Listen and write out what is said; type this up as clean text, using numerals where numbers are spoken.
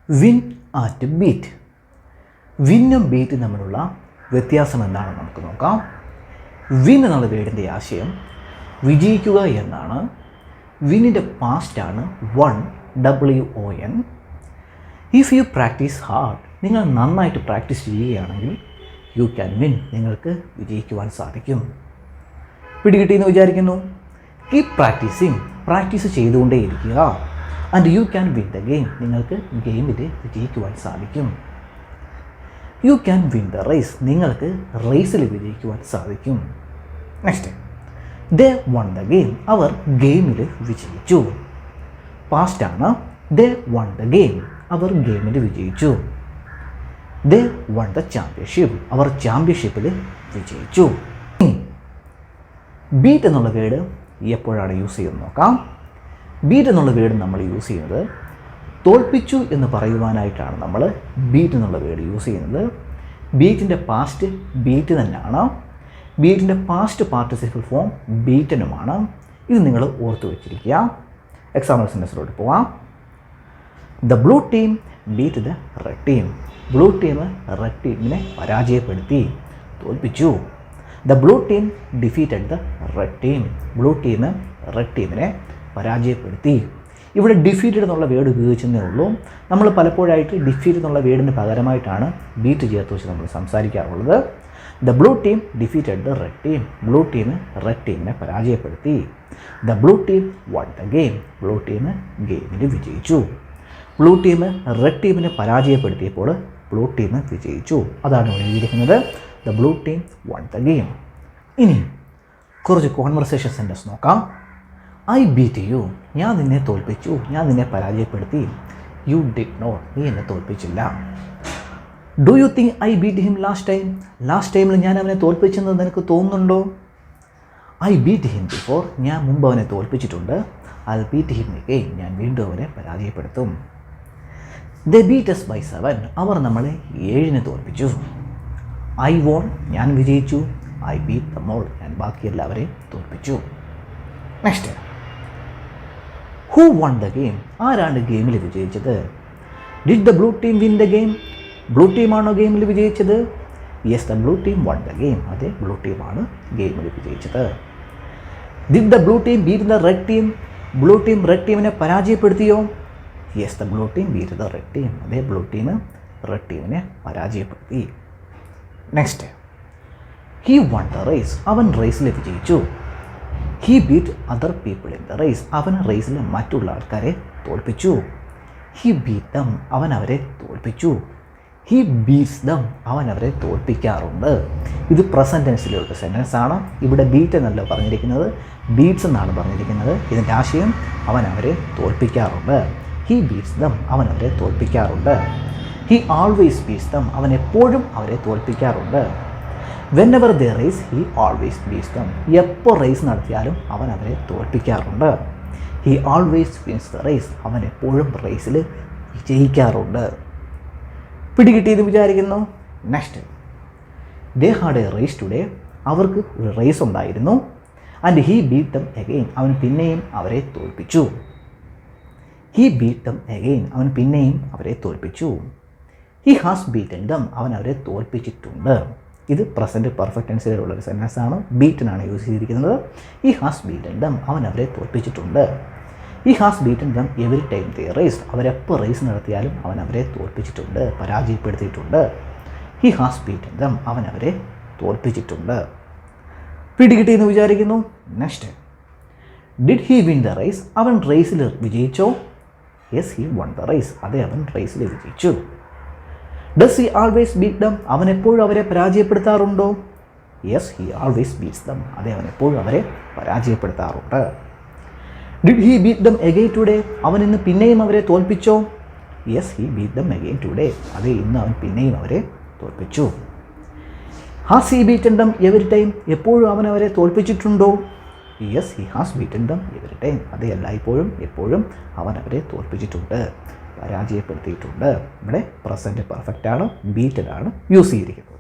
Win ആറ്റ് beat. വിന്നും ബീറ്റും തമ്മിലുള്ള വ്യത്യാസം എന്താണെന്ന് നമുക്ക് നോക്കാം. വിൻ എന്നുള്ള വേർഡിൻ്റെ ആശയം വിജയിക്കുക എന്നാണ്. വിന്നിൻ്റെ പാസ്റ്റാണ് won, WON. If you practise hard, നിങ്ങൾ നന്നായിട്ട് പ്രാക്ടീസ് ചെയ്യുകയാണെങ്കിൽ യു ക്യാൻ വിൻ, നിങ്ങൾക്ക് വിജയിക്കുവാൻ സാധിക്കും. പിടികിട്ടിയെന്ന് വിചാരിക്കുന്നു. കീപ് പ്രാക്ടീസിങ്, പ്രാക്ടീസ് ചെയ്തുകൊണ്ടേയിരിക്കുക. And you can win the game, നിങ്ങൾക്ക് ഗെയിമിൽ വിജയിക്കുവാൻ സാധിക്കും. You can win the race, നിങ്ങൾക്ക് റേസിൽ വിജയിക്കുവാൻ സാധിക്കും. Next, they won the game, അവർ ഗെയിമിൽ വിജയിച്ചു. പാസ്റ്റാണ്. ദേ വൺ ദ ഗെയിം, അവർ ഗെയിമിൽ വിജയിച്ചു. ദേ വൺ ദ ചാമ്പ്യൻഷിപ്പ്, അവർ ചാമ്പ്യൻഷിപ്പിൽ വിജയിച്ചു. ബീറ്റ് എന്നുള്ള വേർഡ് എപ്പോഴാണ് യൂസ് ചെയ്യുന്നത് നോക്കാം. ബീറ്റ് എന്നുള്ള വേർഡ് നമ്മൾ യൂസ് ചെയ്യുന്നത് തോൽപ്പിച്ചു എന്ന് പറയുവാനായിട്ടാണ് നമ്മൾ ബീറ്റ് എന്നുള്ള വേർഡ് യൂസ് ചെയ്യുന്നത്. ബീറ്റിൻ്റെ പാസ്റ്റ് ബീറ്റ് തന്നെയാണ്. ബീറ്റിൻ്റെ പാസ്റ്റ് പാർട്ടിസിപ്പിൾ ഫോം ബീറ്റനുമാണ്. ഇത് നിങ്ങൾ ഓർത്ത് വെച്ചിരിക്കുക. എക്സാമ്പിൾ സെൻറ്റൻസിലോട്ട് പോവാം. The blue team beat the red team. Blue team red ടീമിനെ പരാജയപ്പെടുത്തി, തോൽപ്പിച്ചു. The blue team defeated the red team. Blue team red ടീമിനെ പരാജയപ്പെടുത്തി. ഇവിടെ ഡിഫീറ്റഡ് എന്നുള്ള വേർഡ് ഉപയോഗിച്ചതേ ഉള്ളൂ. നമ്മൾ പലപ്പോഴായിട്ട് ഡിഫീറ്റ് എന്നുള്ള വേർഡിന് പകരമായിട്ടാണ് ബീറ്റ് ചേർത്ത് വെച്ച് നമ്മൾ സംസാരിക്കാറുള്ളത്. The blue team defeated the red team. Blue team red ടീമിനെ പരാജയപ്പെടുത്തി. The blue team won the game. Blue team ഗെയിമിൽ വിജയിച്ചു. ബ്ലൂ ടീം റെഡ് ടീമിനെ പരാജയപ്പെടുത്തിയപ്പോൾ ബ്ലൂ ടീം വിജയിച്ചു. അതാണ് ഇവിടെ എഴുതിയിരിക്കുന്നത്. The blue team won the game. ഇനി കുറച്ച് കോൺവെർസേഷൻ സെൻറ്റൻസ് നോക്കാം. ഐ ബീറ്റ് യു, ഞാൻ നിന്നെ തോൽപ്പിച്ചു, ഞാൻ നിന്നെ പരാജയപ്പെടുത്തി. യു ഡിഡ് നോട്ട്, നീ എന്നെ തോൽപ്പിച്ചില്ല. Do you think I beat him last time, last ടൈമിൽ ഞാൻ അവനെ തോൽപ്പിച്ചെന്ന് നിനക്ക് തോന്നുന്നുണ്ടോ? ഐ ബീറ്റ് ഹിം ബിഫോർ, ഞാൻ മുമ്പ് അവനെ തോൽപ്പിച്ചിട്ടുണ്ട്. ഐ ബീറ്റ് ഹിം അഗെയിൻ, ഞാൻ വീണ്ടും അവനെ പരാജയപ്പെടുത്തും. ദേ ബീറ്റ് us by 7, അവർ നമ്മളെ 7-ന് തോൽപ്പിച്ചു. ഐ വോൺ, ഞാൻ വിജയിച്ചു. ഐ ബീറ്റ് them all, ഞാൻ ബാക്കി എല്ലാവരെയും തോൽപ്പിച്ചു. Next, who won the game, ആരാണ് ഗെയിമിൽ വിജയിച്ചത്? Did the blue team win the game, blue ടീമാണോ ഗെയിമിൽ വിജയിച്ചത്? Yes, the blue team won the game, അതെ, ബ്ലൂ ടീമാണ് ഗെയിമിൽ വിജയിച്ചത്. Did the blue team beat the red team, blue team red ടീമിനെ പരാജയപ്പെടുത്തിയോ? Yes, the blue team beat the red team, അതെ, ബ്ലൂ ടീം റെഡ് ടീമിനെ പരാജയപ്പെടുത്തി. Next, he won the race, അവൻ റേസിൽ വിജയിച്ചു. He beat other people in the race, അവൻ റേസിൽ മറ്റുള്ള ആൾക്കാരെ തോൽപ്പിച്ചു. ഹീ ബീറ്റ് ദം, അവൻ അവരെ തോൽപ്പിച്ചു. ഹീ ബീറ്റ്സ് ദം, അവൻ അവരെ തോൽപ്പിക്കാറുണ്ട്. ഇത് പ്രസൻറ്റ് ടെൻസിലുള്ള സെൻറ്റൻസ് ആണ്. ഇവിടെ ബീറ്റ് എന്നല്ല പറഞ്ഞിരിക്കുന്നത്, ബീറ്റ്സ് എന്നാണ് പറഞ്ഞിരിക്കുന്നത്. ഇതിൻ്റെ ആശയം അവൻ അവരെ തോൽപ്പിക്കാറുണ്ട്. ഹീ ബീറ്റ്സ് ദം, അവൻ അവരെ തോൽപ്പിക്കാറുണ്ട്. ഹീ ആൾവേസ് ബീറ്റ്സ് ദം, അവൻ എപ്പോഴും അവരെ തോൽപ്പിക്കാറുണ്ട്. Whenever they race he always beats them, എപ്പോൾ റേസ് നടത്തിയാലും അവൻ അവരെ തോൽപ്പിക്കാറുണ്ട്. He always wins the race, അവൻ എപ്പോഴും റേസിൽ വിജയിക്കാറുണ്ട്. പിടികിട്ടിയെന്ന് വിചാരിക്കുന്നു. Next, they had a race today, അവർക്ക് ഒരു റേസ് ഉണ്ടായിരുന്നു. And he beat them again, അവൻ പിന്നെയും അവരെ തോൽപ്പിച്ചു. ഹീ ബീറ്റ് ദം അഗെയിൻ, അവൻ പിന്നെയും അവരെ തോൽപ്പിച്ചു. ഹി ഹാസ് ബീറ്റൻ ദം, അവൻ അവരെ തോൽപ്പിച്ചിട്ടുണ്ട്. ഇത് പ്രസൻറ്റ് പെർഫെക്റ്റ് ടെൻസിലുള്ളൊരു സെൻറ്റൻസ് ആണ്. ബീറ്റനാണ് യൂസ് ചെയ്തിരിക്കുന്നത്. ഹി ഹാസ് ബീറ്റൻ ദം, അവൻ അവരെ തോൽപ്പിച്ചിട്ടുണ്ട്. He has beaten them every time they race, അവരെപ്പോൾ റേസ് നടത്തിയാലും അവൻ അവരെ തോൽപ്പിച്ചിട്ടുണ്ട്, പരാജയപ്പെടുത്തിയിട്ടുണ്ട്. ഹി ഹാസ് ബീറ്റൻ ദം, അവൻ അവരെ തോൽപ്പിച്ചിട്ടുണ്ട്. പിടികിട്ടിയെന്ന് വിചാരിക്കുന്നു. Next, did he win the race, അവൻ റേസിൽ വിജയിച്ചോ? Yes, he won the race, അതെ, അവൻ റേസിൽ വിജയിച്ചു. Does he always beat them, അവൻ എപ്പോഴും അവരെ പരാജയപ്പെടുത്താറുണ്ടോ? Yes, he always beats dum, അതെ, അവൻ എപ്പോഴും അവരെ പരാജയപ്പെടുത്താറുണ്ട്. Did he beat them again today, അവൻ ഇന്ന് പിന്നെയും അവരെ തോൽപ്പിച്ചോ? Yes, he beat them again today, അതെ, ഇന്ന് അവൻ പിന്നെയും അവരെ തോൽപ്പിച്ചു. Has he beaten them every time, എപ്പോഴും അവൻ അവരെ തോൽപ്പിച്ചിട്ടുണ്ടോ? Yes, he has beaten them every time, അതെ, എല്ലായ്പ്പോഴും എപ്പോഴും അവൻ അവരെ തോൽപ്പിച്ചിട്ടുണ്ട്, പരാജയപ്പെടുത്തിയിട്ടുണ്ട്. ഇവിടെ പ്രസൻറ്റ് പെർഫെക്റ്റ് ആണ്, ബീറ്റനാണ് യൂസ് ചെയ്തിരിക്കുന്നത്.